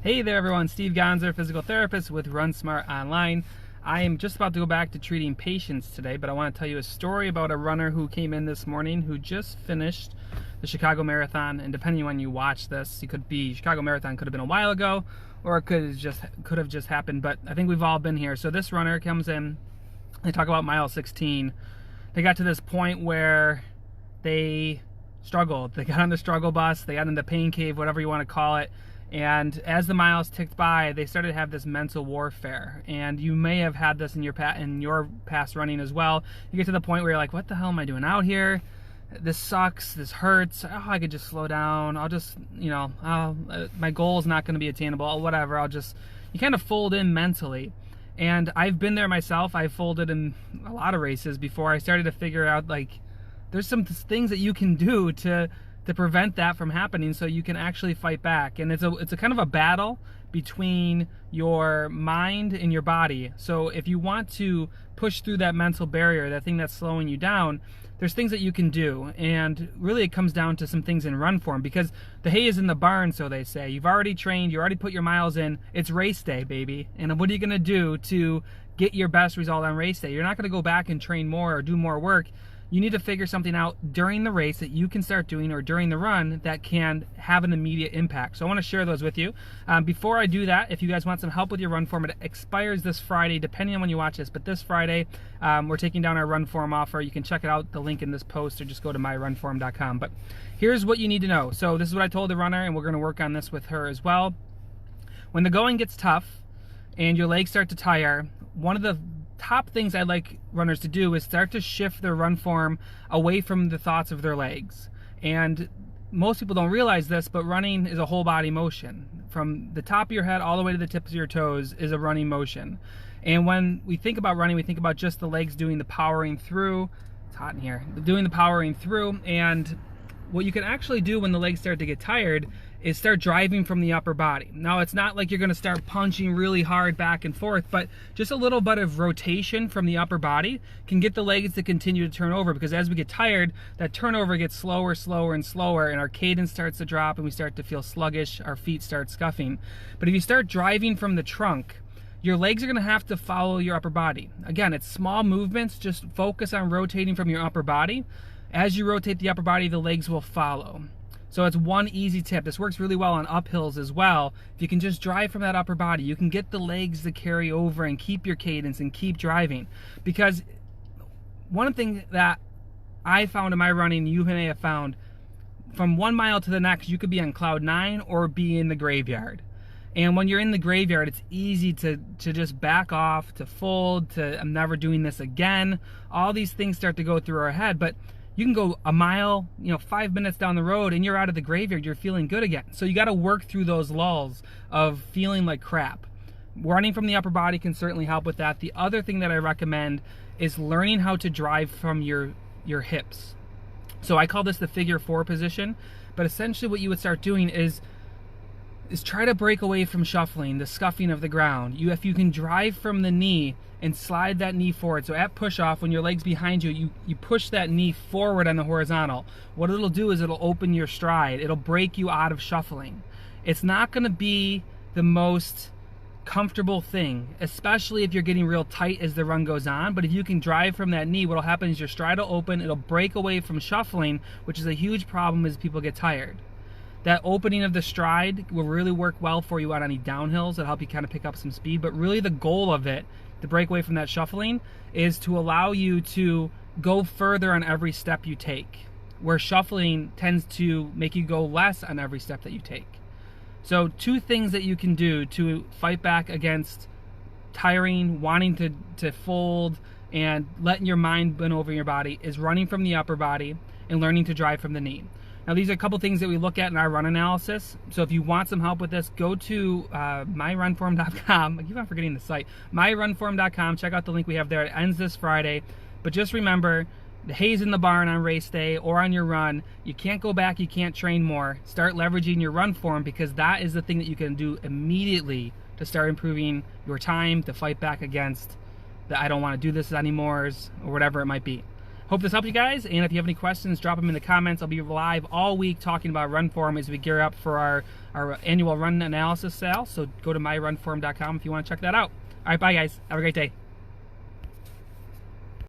Hey there everyone, Steve Gonzer, physical therapist with Run Smart Online. I am just about to go back to treating patients today, but I want to tell you a story about a runner who came in this morning who just finished the Chicago Marathon. And depending on when you watch this, Chicago Marathon could have been a while ago, or it could have just happened, but I think we've all been here. So this runner comes in, they talk about mile 16. They got to this point where they struggled. They got on the struggle bus, they got in the pain cave, whatever you want to call it. And as the miles ticked by, they started to have this mental warfare. And you may have had this in your past running as well. You get to the point where you're like, what the hell am I doing out here? This sucks, this hurts. Oh, I could just slow down. I'll just, my goal is not going to be attainable, or whatever. You kind of fold in mentally. And I've been there myself. I've folded in a lot of races before I started to figure out, like, there's some things that you can do to prevent that from happening, so you can actually fight back. And it's a kind of a battle between your mind and your body. So if you want to push through that mental barrier, that thing that's slowing you down, there's things that you can do. And really it comes down to some things in run form, because the hay is in the barn, so they say. You've already trained, you already put your miles in, it's race day, baby. And what are you gonna do to get your best result on race day? You're not gonna go back and train more or do more work. You need to figure something out during the race that you can start doing, or during the run, that can have an immediate impact. So I want to share those with you. Before I do that, if you guys want some help with your run form, it expires this Friday, depending on when you watch this. But this Friday, we're taking down our run form offer. You can check it out, the link in this post, or just go to myrunform.com. But here's what you need to know. So this is what I told the runner, and we're going to work on this with her as well. When the going gets tough and your legs start to tire, one of the top things I like runners to do is start to shift their run form away from the thoughts of their legs. And most people don't realize this, but running is a whole body motion. From the top of your head all the way to the tips of your toes is a running motion. And when we think about running, we think about just the legs doing the powering through. It's hot in here. Doing the powering through. And what you can actually do when the legs start to get tired is start driving from the upper body. Now, it's not like you're going to start punching really hard back and forth, but just a little bit of rotation from the upper body can get the legs to continue to turn over, because as we get tired, that turnover gets slower, slower, and slower, and our cadence starts to drop, and we start to feel sluggish, our feet start scuffing. But if you start driving from the trunk, your legs are going to have to follow your upper body. Again, it's small movements, just focus on rotating from your upper body. As you rotate the upper body, the legs will follow. So it's one easy tip. This works really well on uphills as well. If you can just drive from that upper body, you can get the legs to carry over and keep your cadence and keep driving. Because one thing that I found in my running, you may have found, from 1 mile to the next, you could be on cloud 9 or be in the graveyard. And when you're in the graveyard, it's easy to just back off, to fold, to I'm never doing this again. All these things start to go through our head, but you can go a mile, 5 minutes down the road, and you're out of the graveyard, you're feeling good again. So you gotta work through those lulls of feeling like crap. Running from the upper body can certainly help with that. The other thing that I recommend is learning how to drive from your hips. So I call this the figure 4 position, but essentially what you would start doing is try to break away from shuffling, the scuffing of the ground. If you can drive from the knee and slide that knee forward. So at push off, when your leg's behind you, you push that knee forward on the horizontal. What it'll do is it'll open your stride. It'll break you out of shuffling. It's not gonna be the most comfortable thing, especially if you're getting real tight as the run goes on. But if you can drive from that knee, what'll happen is your stride will open, it'll break away from shuffling, which is a huge problem as people get tired. That opening of the stride will really work well for you on any downhills. It'll help you kind of pick up some speed. But really the goal of it, to break away from that shuffling, is to allow you to go further on every step you take, where shuffling tends to make you go less on every step that you take. So 2 things that you can do to fight back against tiring, wanting to fold, and letting your mind win over your body is running from the upper body and learning to drive from the knee. Now, these are a couple things that we look at in our run analysis. So if you want some help with this, go to myrunform.com. I keep on forgetting the site. myrunform.com. Check out the link we have there. It ends this Friday. But just remember, the hay's in the barn on race day or on your run. You can't go back. You can't train more. Start leveraging your run form, because that is the thing that you can do immediately to start improving your time, to fight back against the I don't want to do this anymore, or whatever it might be. Hope this helped you guys, and if you have any questions, drop them in the comments. I'll be live all week talking about Run Forum as we gear up for our annual run analysis sale. So go to myrunforum.com if you want to check that out. All right, bye guys. Have a great day.